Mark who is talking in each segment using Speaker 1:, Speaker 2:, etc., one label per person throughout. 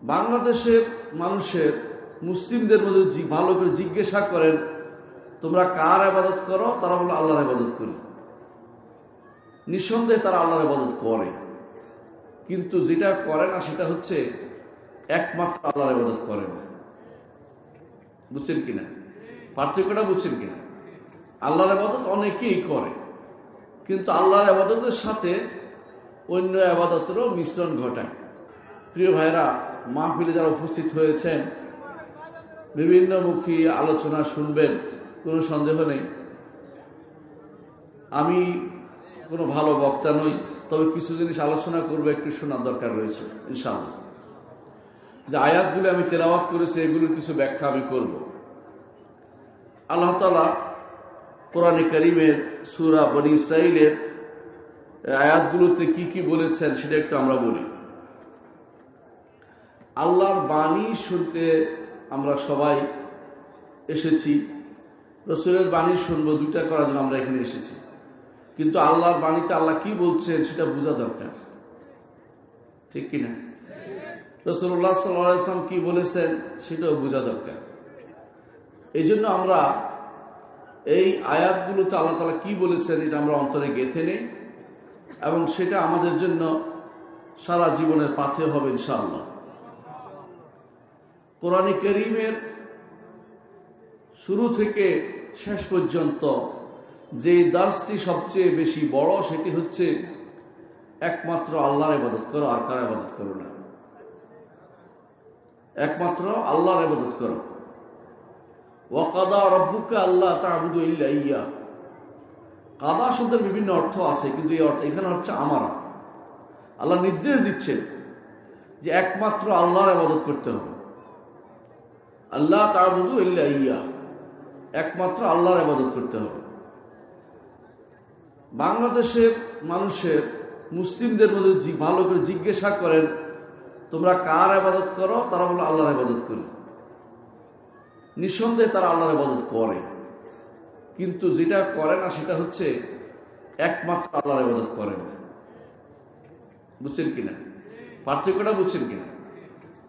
Speaker 1: বাংলাদেশের মানুষের মুসলিমদের মধ্যে ভালো করে জিজ্ঞাসা করেন, তোমরা কার ইবাদত করো? তারা বলে আল্লাহর ইবাদত করি। নিঃসন্দেহে তারা আল্লাহর ইবাদত করে, কিন্তু যেটা করে না সেটা হচ্ছে একমাত্র আল্লাহর ইবাদত করে না। বুঝছেন কিনা? পার্থক্যটা বুঝছেন কিনা? আল্লাহর ইবাদত অনেকেই করে, কিন্তু আল্লাহর ইবাদতের সাথে অন্য ইবাদতেরও মিশ্রণ ঘটায়। প্রিয় ভাইরা, মাহফিলে যারা উপস্থিত হয়েছেন, বিভিন্নমুখী আলোচনা শুনবেন, কোনো সন্দেহ নেই। আমি কোনো ভালো বক্তা নই, তবে কিছু জিনিস আলোচনা করবো, একটু শোনার দরকার রয়েছে ইনশাআল্লাহ। যে আয়াতগুলো আমি তেলাওয়াত করেছি, এগুলোর কিছু ব্যাখ্যা আমি করব। আল্লাহ তাআলা কোরআনে কারীমের সূরা বনী ইসরাঈলের আয়াতগুলোতে কি কি বলেছেন সেটা একটু আমরা বলি। আল্লাহর বাণী শুনতে আমরা সবাই এসেছি, রাসূলের বাণী শুনবো, দুইটা করার জন্য আমরা এখানে এসেছি। কিন্তু আল্লাহর বাণীতে আল্লাহ কি বলছেন সেটা বোঝা দরকার, ঠিক কিনা? রাসূলুল্লাহ সাল্লাল্লাহু আলাইহি ওয়াসাল্লাম কি বলেছেন সেটাও বোঝা দরকার। এই জন্য আমরা এই আয়াতগুলোতে আল্লাহ তাআলা কি বলেছেন এটা আমরা অন্তরে গেঁথে নেই, এবং সেটা আমাদের জন্য সারা জীবনের পাথেয় হবে ইনশাআল্লাহ। কোরআনে কারীমের শুরু থেকে শেষ পর্যন্ত যে দার্সটি সবচেয়ে বেশি বড়, সেটি হচ্ছে একমাত্র আল্লাহর ইবাদত করো, আর কার ইবাদত করো না। একমাত্র আল্লাহর ইবাদত করো। ওয়া কাদা রাব্বুকা আল্লা তা'বুদু ইল্লা ইয়্যাহ। কাদা শব্দের বিভিন্ন অর্থ আছে, কিন্তু এই অর্থ এখানে হচ্ছে আমারা। আল্লাহ নির্দেশ দিচ্ছেন যে একমাত্র আল্লাহর ইবাদত করতে হবে। আল্লাহ তা'বুদু ইল্লা ইয়্যাহ, একমাত্র আল্লাহর ইবাদত করতে হবে। বাংলাদেশের মানুষের মুসলিমদের মধ্যে ভালো করে জিজ্ঞাসা করেন, তোমরা কার ইবাদত করো? তারা বলে আল্লাহর ইবাদত করি। নিঃসন্দেহে তারা আল্লাহর ইবাদত করে, কিন্তু যেটা করে না সেটা হচ্ছে একমাত্র আল্লাহর ইবাদত করে না। বুঝছেন কিনা? পার্থক্যটা বুঝছেন কিনা?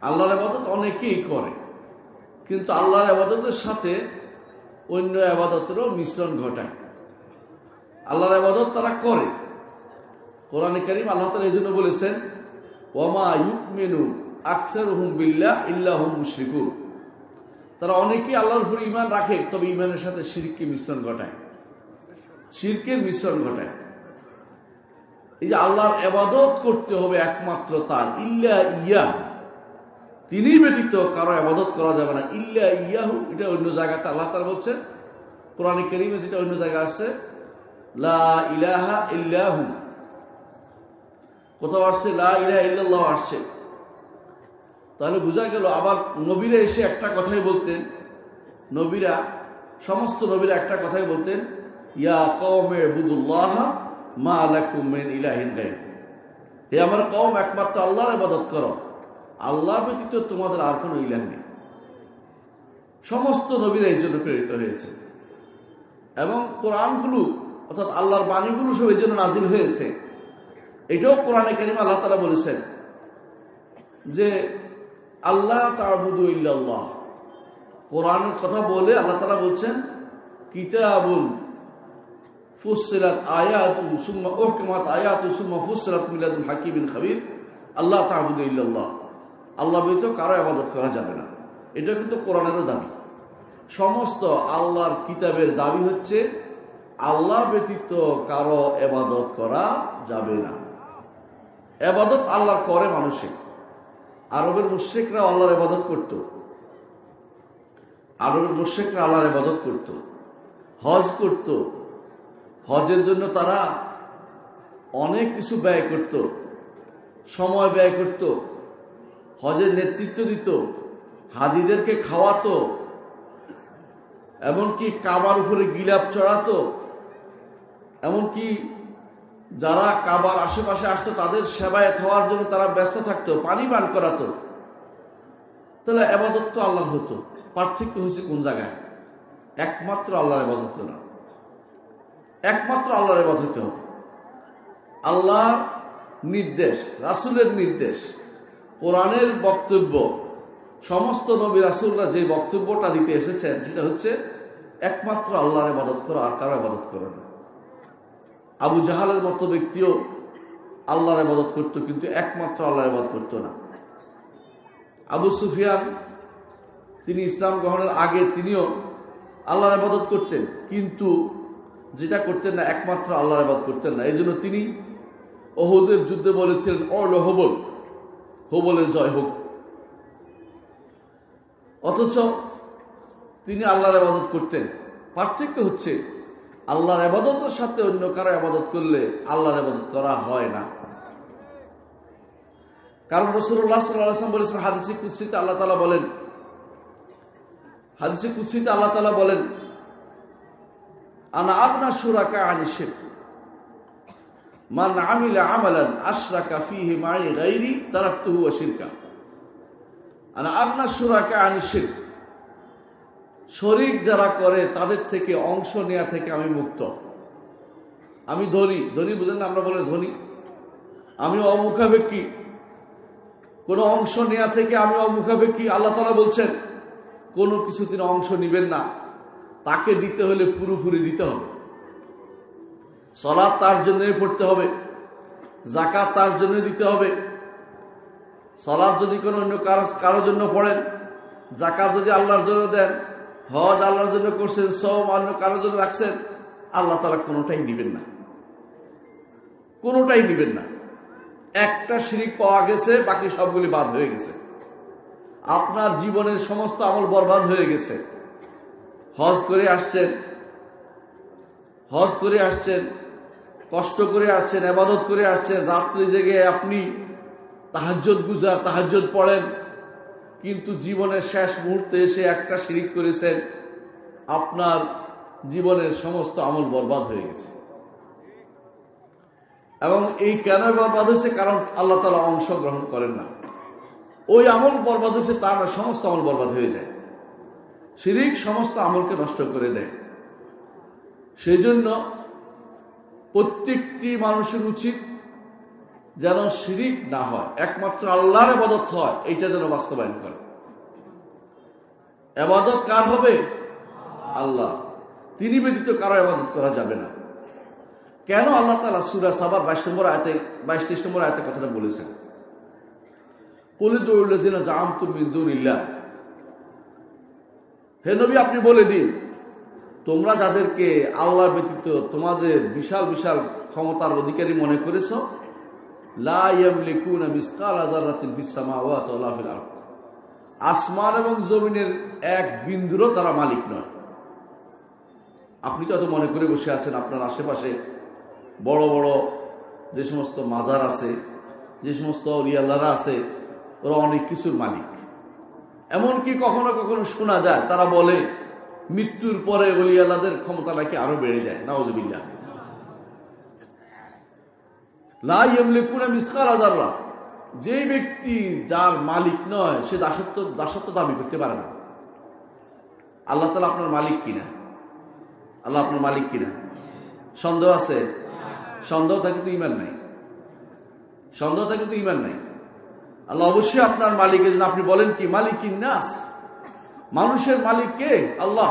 Speaker 1: আল্লাহর ইবাদত অনেকেই করে, কিন্তু আল্লাহর ইবাদতের সাথে অন্য ইবাদতেরও মিশ্রণ ঘটায়। আল্লাহর ইবাদত তারা করে। কোরআনে কারীম আল্লাহ তাআলা এই জন্য বলেছেন, ওয়ামা ইউমিনু আকসারুহুম বিল্লাহ ইল্লা হুম মুশরিকুন। তারা অনেকেই আল্লাহর উপর ঈমান রাখে, তবে ঈমানের সাথে শিরকের মিশ্রণ ঘটায়, শিরকের মিশ্রণ ঘটায়। এই যে আল্লাহর ইবাদত করতে হবে একমাত্র তার, ইল্লা ইয়্যাহ, তিনি ব্যতীত কারো ইবাদত করা যাবে না। ইল্লা ইয়্যাহু, এটা অন্য জায়গাতে আল্লাহ তাআলা বলছেন। কোরআনে কারীমে যেটা অন্য জায়গায় আছে লা ইলাহা ইল্লাহু, কোথাও আসছে লা ইলাহা ইল্লাল্লাহ আসছে। তাহলে বোঝা গেল, আবার নবীরা এসে একটা কথাই বলতেন, নবীরা, সমস্ত নবীরা একটা কথাই বলতেন, ইয়া কওমে ইবুদুল্লাহ মা লাকুম মিন ইলাহিন গায়রুহ। হে আমার কওম, একমাত্র আল্লাহর ইবাদত করো, আল্লাহ ব্যতীত তোমাদের আর কোনো ইলাহ নেই। সমস্ত নবীরা এই জন্য প্রেরিত হয়েছে, এবং কোরআনগুলো অর্থাৎ আল্লাহর বাণীগুলো সব এই জন্য নাজিল হয়েছে। এটাও কোরআনে কারীমে আল্লাহ তাআলা বলেছেন যে আল্লাহ তা'বুদু ইল্লাল্লাহ। কোরআনের কথা বলে আল্লাহ তাআলা বলছেন, কিতাবুন ফুসসিলাত আয়াতু সুম্মা উহকিমাত আয়াতু সুম্মা ফুসসিলাত মিন লাদুন হাকীমিন খাবীর। আল্লাহ তা'বুদু ইল্লাল্লাহ, আল্লাহ ব্যতীত কারো ইবাদত করা যাবে না। এটা কিন্তু কোরআনেরও দাবি। সমস্ত আল্লাহর কিতাবের দাবি হচ্ছে আল্লাহ ব্যতীত কারো ইবাদত করা যাবে না। ইবাদত আল্লাহ করে মানুষে। আরবের মুশরিকরা আল্লাহর ইবাদত করত, আরবের মুশরিকরা আল্লাহর ইবাদত করত, হজ করত। হজের জন্য তারা অনেক কিছু ব্যয় করত, সময় ব্যয় করত, হজের নেতৃত্ব দিত, হাজিদেরকে খাওয়াতো, এমনকি কাবার উপরে গিলাপ চড়াতো, এমনকি যারা কাবার আশেপাশে আসতো তাদের সেবায়েত হওয়ার জন্য তারা ব্যস্ত থাকতো, পানি পান করাতো। তাহলে ইবাদত তো আল্লাহর হতো। পার্থক্য হয়েছে কোন জায়গায়? একমাত্র আল্লাহর ইবাদত না, একমাত্র আল্লাহর ইবাদত হতে হবে। আল্লাহর নির্দেশ, রাসূলের নির্দেশ, কোরআনের বক্তব্য, সমস্ত নবী রাসূলরা যে বক্তব্যটা দিতে এসেছেন সেটা হচ্ছে একমাত্র আল্লাহর ইবাদত করো, আর কারো ইবাদত করো না। আবু জাহালের মতো ব্যক্তিও আল্লাহর ইবাদত করত, কিন্তু একমাত্র আল্লাহর ইবাদত করত না। আবু সুফিয়ান, তিনি ইসলাম গ্রহণের আগে তিনিও আল্লাহর ইবাদত করতেন, কিন্তু যেটা করতেন না, একমাত্র আল্লাহর ইবাদত করতেন না। এই জন্য তিনি উহুদের যুদ্ধে বলেছিলেন, অল হবল, হবলের জয় হোক। অথচ তিনি আল্লাহর ইবাদত করতেন। পার্থক্য হচ্ছে আল্লাহর ইবাদতের সাথে অন্য কারো ইবাদত করলে আল্লাহর ইবাদত করা হয় না। কারণ রাসূলুল্লাহ সাল্লাল্লাহু আলাইহি ওয়াসাল্লাম বলেছেন, হাদিসে কুদসিতে আল্লাহ তাআলা বলেন, হাদিসে কুদসিতে আল্লাহ তাআলা বলেন, আনা আগনা শুরাকা আনি শিরক, মান আমিলা আমালান আশরাকা ফীহি মাই গায়রি তারাকতুহু ওয়া শিরকা। আনা আগনা শুরাকা আনি শিরক, শরীক যারা করে তাদের থেকে অংশ নেওয়া থেকে আমি মুক্ত। আমি ধনী, ধনী বুঝেন না, আমরা বলে ধনী। আমি অমুখাপেক্ষী, কোনো অংশ নেওয়া থেকে আমি অমুখাপেক্ষী। আল্লাহ তাআলা বলছেন কোনো কিছু তিনি অংশ নিবেন না, তাকে দিতে হলে পুরোপুরি দিতে হবে। সালাত তার জন্যই পড়তে হবে, যাকাত তার জন্য দিতে হবে। সালাত যদি কোনো অন্য কারোর জন্য পড়েন, যাকাত যদি আল্লাহর জন্য দেন, হজ আল্লাহর জন্য করছেন, সওম অন্য কারোর জন্য রাখছেন, আল্লাহ তাআলা কোনোটাই নিবেন না, কোনোটাই নিবেন না। একটা শিরিক পাওয়া গেছে, বাকি সবগুলি বাদ হয়ে গেছে। আপনার জীবনের সমস্ত আমল বরবাদ হয়ে গেছে। হজ করে আসছেন, কষ্ট করে আসছেন, ইবাদত করে আসছেন, রাত্রি জেগে আপনি তাহাজ্জুদ গুজার, তাহাজ্জুদ পড়েন, কিন্তু জীবনের শেষ মুহূর্তে এসে একটা শিরিক করেছেন, আপনার জীবনের সমস্ত আমল বরবাদ হয়ে গেছে। এবং এই কেন বরবাদ হয়েছে? কারণ আল্লাহ তাআলা অংশ গ্রহণ করেন না। ওই আমল বরবাদ হয়েছে, তার সমস্ত আমল বরবাদ হয়ে যায়। শিরিক সমস্ত আমলকে নষ্ট করে দেয়। সেই জন্য প্রত্যেকটি মানুষের উচিত যেন শিরিক না হয়, একমাত্র আল্লাহর ইবাদত হয়, এইটা যেন বাস্তবায়ন করে। ইবাদত কার হবে? আল্লাহ, তিনি ব্যতীত কারো ইবাদত করা যাবে না। কেন আল্লাহ তাআলা সূরা সাবার 22 নম্বর আয়াতে 22-23 নম্বর আয়াতে কথাটা বলেছেন, কুল উদউল লাযিনা জাআমতুম মিন দুনিল্লাহ, হে নবী আপনি বলে দিন, তোমরা যাদেরকে আল্লাহ ব্যতীত তোমাদের বিশাল বিশাল ক্ষমতার অধিকারী মনে করেছো, লা ইয়ামলিকুনা মিসকালা যাররাতিন ফিস সামাওয়াতি ওয়া লা ফিল আরদ, আসমান এবং জমিনের এক বিন্দুরও তারা মালিক নয়। আপনি তো এত মনে করে বসে আছেন, আপনার আশেপাশে বড় বড় যে সমস্ত মাজার আছে, যে সমস্ত ওলি আল্লাহরা আছে, ওরা অনেক কিছুর মালিক। এমনকি কখনো কখনো শোনা যায় তারা বলে মৃত্যুর পরে ওলি আল্লাহদের ক্ষমতা নাকি আরো বেড়ে যায়। নাউযুবিল্লাহ। লা ইয়ামলিকুনা মিসকালা যাররা, যে ব্যক্তি যার মালিক নয় সে দাসত্ব দাবি করতে পারে না। আল্লাহ তাআলা আপনার মালিক কিনা? আল্লাহ আপনার মালিক কিনা? সন্দেহ আছে? সন্দেহ থাকে তো ঈমান নাই, সন্দেহ থাকে তো ঈমান নাই। আল্লাহ অবশ্যই আপনার মালিক। এজন্য আপনি বলেন কি, মালিকিন নাস, মানুষের মালিক কে? আল্লাহ।